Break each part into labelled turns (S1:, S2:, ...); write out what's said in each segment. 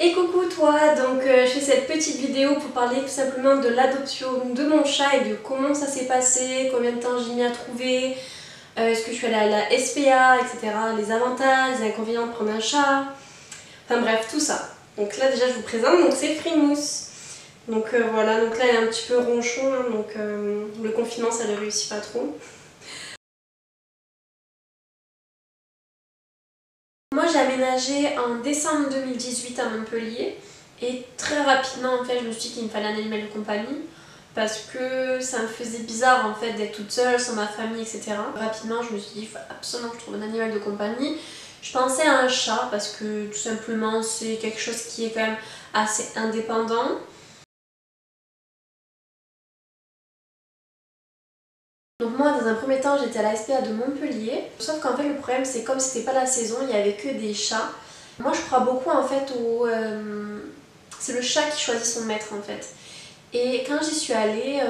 S1: Et coucou toi, donc je fais cette petite vidéo pour parler tout simplement de l'adoption de mon chat et de comment ça s'est passé, combien de temps j'ai mis à trouver, est-ce que je suis allée à la SPA, etc. Les avantages, les inconvénients de prendre un chat, enfin bref, tout ça. Donc là déjà je vous présente, donc c'est Frimousse. Donc voilà, donc là elle est un petit peu ronchon, hein, donc le confinement ça ne réussit pas trop. Moi j'ai aménagé en décembre 2018 à Montpellier et très rapidement en fait je me suis dit qu'il me fallait un animal de compagnie parce que ça me faisait bizarre en fait d'être toute seule sans ma famille, etc. Rapidement je me suis dit il faut absolument que je trouve un animal de compagnie. Je pensais à un chat parce que tout simplement c'est quelque chose qui est quand même assez indépendant. Donc moi dans un premier temps j'étais à la SPA de Montpellier, sauf qu'en fait le problème c'est comme c'était pas la saison, il y avait que des chats. Moi je crois beaucoup en fait au... c'est le chat qui choisit son maître en fait. Et quand j'y suis allée,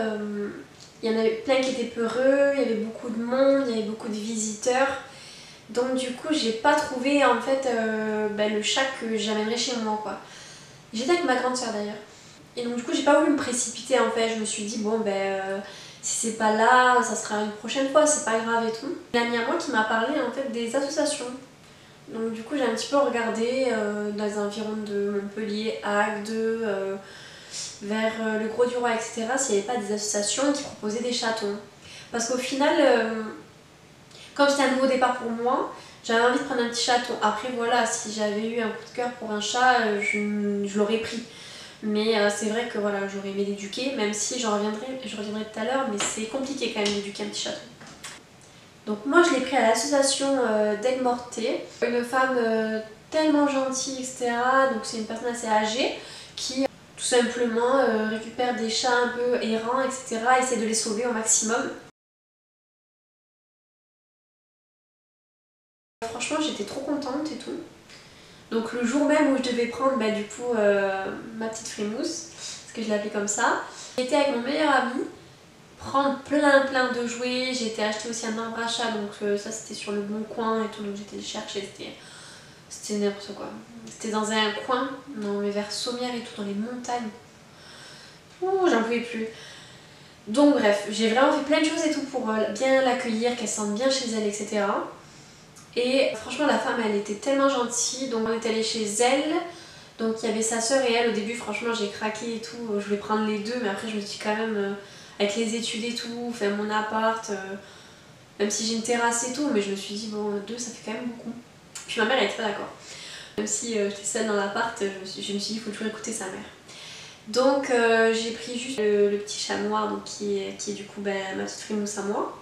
S1: il y en avait plein qui étaient peureux, il y avait beaucoup de monde, il y avait beaucoup de visiteurs. Donc du coup j'ai pas trouvé en fait le chat que j'amènerais chez moi quoi. J'étais avec ma grande soeur d'ailleurs. Et donc du coup j'ai pas voulu me précipiter en fait, je me suis dit bon si c'est pas là, ça sera une prochaine fois, c'est pas grave et tout. Une amie à moi qui m'a parlé en fait des associations. Donc du coup j'ai un petit peu regardé dans les environs de Montpellier, Agde, vers le Gros du Roi, etc. s'il n'y avait pas des associations qui proposaient des chatons. Parce qu'au final, comme c'était un nouveau départ pour moi, j'avais envie de prendre un petit chaton. Après voilà, si j'avais eu un coup de cœur pour un chat, je l'aurais pris. Mais c'est vrai que voilà, j'aurais aimé l'éduquer, même si je reviendrai tout à l'heure, mais c'est compliqué quand même d'éduquer un petit chaton. Donc moi je l'ai pris à l'association d'Aigues-Mortées, une femme tellement gentille, etc. Donc c'est une personne assez âgée qui tout simplement récupère des chats un peu errants, etc. Essaie de les sauver au maximum. Franchement j'étais trop contente et tout. Donc le jour même où je devais prendre du coup ma petite Frimousse, parce que je l'appelais comme ça, j'étais avec mon meilleur ami prendre plein de jouets. J'ai été acheter aussi un arbre à chat, donc ça c'était sur le bon coin et tout, donc j'étais chercher, c'était n'importe quoi. C'était dans un coin, non mais vers Sommières et tout, dans les montagnes. Ouh, j'en pouvais plus. Donc bref, j'ai vraiment fait plein de choses et tout pour bien l'accueillir, qu'elle se sente bien chez elle, etc. Et franchement la femme elle était tellement gentille, donc on est allé chez elle. Donc il y avait sa soeur et elle. Au début franchement j'ai craqué et tout, je voulais prendre les deux, mais après je me suis dit quand même avec les études et tout, faire mon appart, même si j'ai une terrasse et tout, mais je me suis dit bon deux ça fait quand même beaucoup. Puis ma mère elle était pas d'accord. Même si j'étais seule dans l'appart, je me suis dit il faut toujours écouter sa mère. Donc j'ai pris juste le petit chat noir donc, qui est du coup ma petite Frimousse à moi.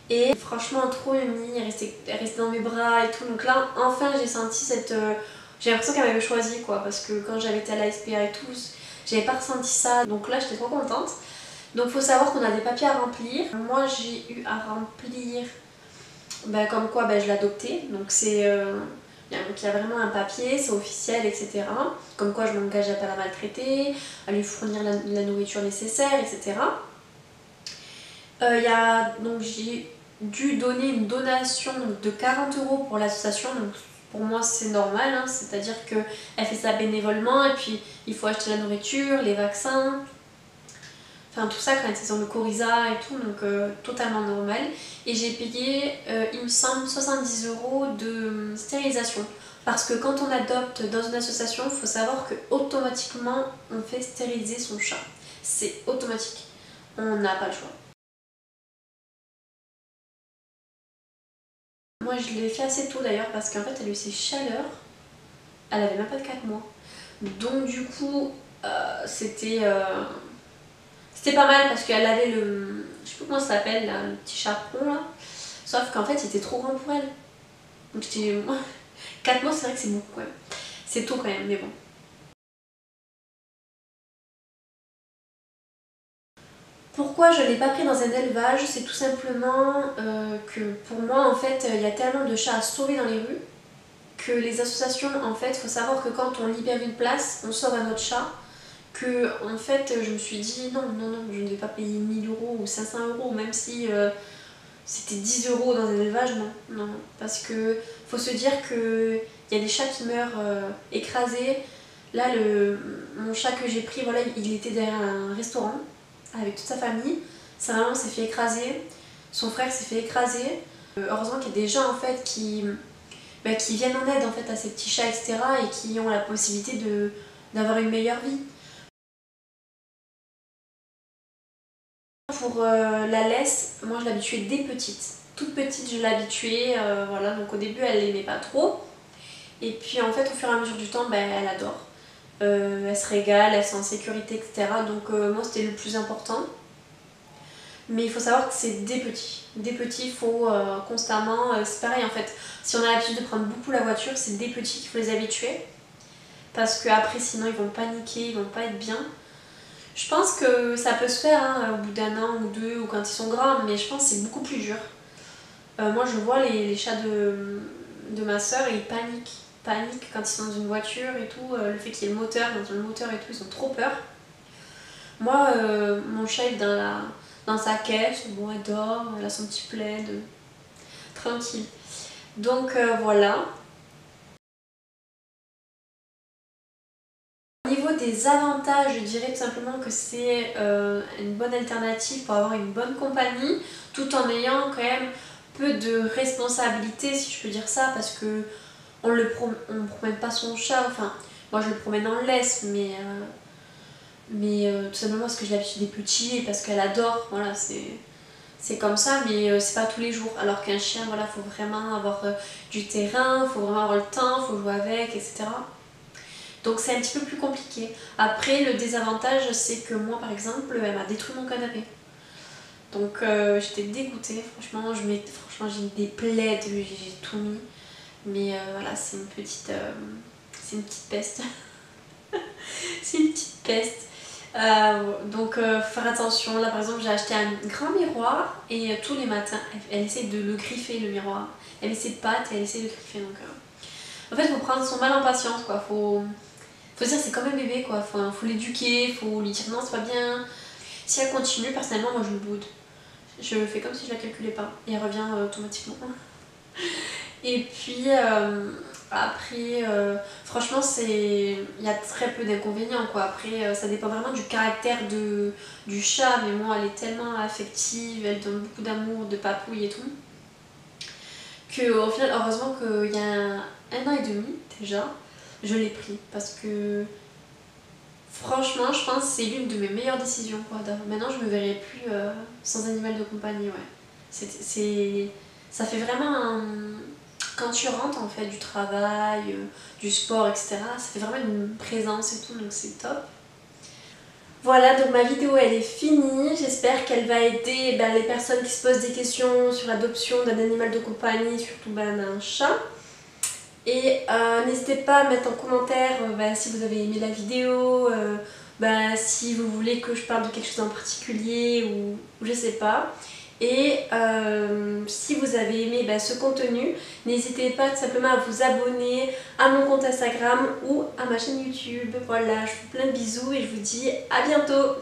S1: Et franchement trop mimi, elle restait dans mes bras et tout. Donc là enfin j'ai senti cette... j'ai l'impression qu'elle m'avait choisi quoi, parce que quand j'avais été à la SPA et tout, j'avais pas ressenti ça. Donc là j'étais trop contente. Donc faut savoir qu'on a des papiers à remplir. Moi j'ai eu à remplir comme quoi je l'adoptais. Donc c'est... il y a vraiment un papier, c'est officiel, etc. Comme quoi je m'engage à pas la maltraiter, à lui fournir la nourriture nécessaire, etc. Donc j'ai dû donner une donation de 40 € pour l'association. Donc pour moi c'est normal, hein, c'est-à-dire qu'elle fait ça bénévolement et puis il faut acheter la nourriture, les vaccins, enfin tout ça quand elle saison de Coryza et tout, donc totalement normal. Et j'ai payé, il me semble, 70 € de stérilisation. Parce que quand on adopte dans une association, il faut savoir que automatiquement on fait stériliser son chat. C'est automatique, on n'a pas le choix. Moi je l'ai fait assez tôt d'ailleurs parce qu'en fait elle a eu ses chaleurs, elle avait même pas de 4 mois. Donc du coup c'était pas mal parce qu'elle avait le... je sais plus comment ça s'appelle là, le petit chaperon là. Sauf qu'en fait il était trop grand pour elle. Donc j'étais... 4 mois c'est vrai que c'est beaucoup quand même. C'est tôt quand même mais bon. Pourquoi je ne l'ai pas pris dans un élevage? C'est tout simplement que pour moi en fait il y a tellement de chats à sauver dans les rues que les associations, en fait, il faut savoir que quand on libère une place, on sauve un autre chat, que en fait je me suis dit non, je ne vais pas payer 1000 € ou 500 €, même si c'était 10 € dans un élevage, non, parce que faut se dire qu'il y a des chats qui meurent écrasés. Là, mon chat que j'ai pris, voilà, il était derrière un restaurant avec toute sa famille. Sa maman s'est fait écraser, son frère s'est fait écraser. Heureusement qu'il y a des gens en fait qui viennent en aide en fait à ces petits chats, etc. et qui ont la possibilité d'avoir une meilleure vie. Pour la laisse, moi je l'habituais dès petite. Toute petite je l'habituais, voilà, donc au début elle l'aimait pas trop. Et puis en fait au fur et à mesure du temps, elle adore. Elle se régale, elle se sent en sécurité, etc. Donc moi c'était le plus important. Mais il faut savoir que c'est des petits. Des petits, il faut constamment... c'est pareil en fait, si on a l'habitude de prendre beaucoup la voiture, c'est des petits qu'il faut les habituer. Parce qu'après sinon ils vont paniquer, ils vont pas être bien. Je pense que ça peut se faire hein, au bout d'un an ou deux ou quand ils sont grands, mais je pense que c'est beaucoup plus dur. Moi je vois les chats de ma soeur et ils paniquent quand ils sont dans une voiture et tout. Le fait qu'il y ait le moteur, dans le moteur et tout, ils ont trop peur. Moi, mon chat est dans sa caisse, bon elle dort, elle a son petit plaid, tranquille. Donc voilà. Au niveau des avantages, je dirais tout simplement que c'est une bonne alternative pour avoir une bonne compagnie, tout en ayant quand même peu de responsabilité, si je peux dire ça, parce que on promène pas son chat, enfin moi je le promène en laisse, mais tout simplement parce que je l'habitue des petits et parce qu'elle adore, voilà, c'est comme ça, mais c'est pas tous les jours. Alors qu'un chien, voilà, faut vraiment avoir du terrain, faut vraiment avoir le temps, faut jouer avec, etc. Donc c'est un petit peu plus compliqué. Après, le désavantage, c'est que moi, par exemple, elle m'a détruit mon canapé. Donc j'étais dégoûtée, franchement, j'ai mis des plaids, j'ai tout mis. Mais voilà, c'est une petite peste. C'est une petite peste. Donc faire attention. Là par exemple j'ai acheté un grand miroir et tous les matins elle essaie de le griffer, le miroir. Elle met ses pattes et elle essaie de le griffer. Donc en fait faut prendre son mal en patience quoi. Faut se dire c'est comme un bébé quoi. Faut l'éduquer, faut lui dire non c'est pas bien. Si elle continue, personnellement moi je le boude. Je fais comme si je la calculais pas et elle revient automatiquement. Et puis après, franchement, il y a très peu d'inconvénients quoi. Après, ça dépend vraiment du caractère du chat, mais moi, elle est tellement affective, elle donne beaucoup d'amour, de papouille et tout, qu'au final, heureusement qu'il y a un an et demi déjà, je l'ai pris parce que franchement, je pense que c'est l'une de mes meilleures décisions quoi. Maintenant, je me verrai plus sans animal de compagnie, ouais. Ça fait vraiment quand tu rentres en fait du travail, du sport, etc., ça fait vraiment une présence et tout, donc c'est top. Voilà, donc ma vidéo elle est finie, j'espère qu'elle va aider les personnes qui se posent des questions sur l'adoption d'un animal de compagnie, surtout d'un chat. Et n'hésitez pas à mettre en commentaire si vous avez aimé la vidéo, si vous voulez que je parle de quelque chose en particulier ou je sais pas. Et si vous avez aimé ce contenu, n'hésitez pas tout simplement à vous abonner à mon compte Instagram ou à ma chaîne YouTube. Voilà, je vous fais plein de bisous et je vous dis à bientôt.